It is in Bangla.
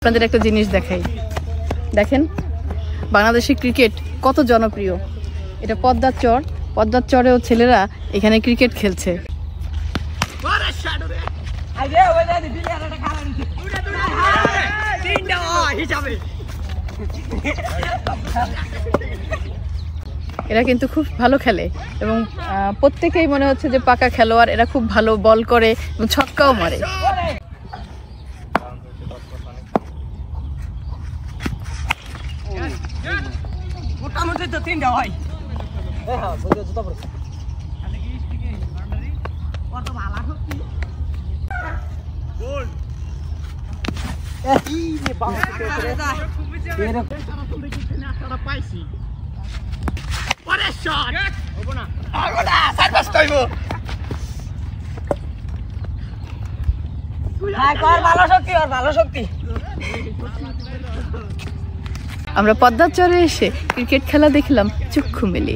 আপনাদের একটা জিনিস দেখাই, দেখেন বাংলাদেশের ক্রিকেট কত জনপ্রিয়। এটা পদ্মার চর, পদ্মার চরেও ছেলেরা এখানে ক্রিকেট খেলছে। এরা কিন্তু খুব ভালো খেলে এবং প্রত্যেকেই মনে হচ্ছে যে পাকা খেলোয়াড়। এরা খুব ভালো বল করে এবং ছক্কাও মারে। মোটামুটি তো 3টা হয়। আমরা পদ্মার চরে এসে ক্রিকেট খেলা দেখলাম চক্ষু মেলিয়ে।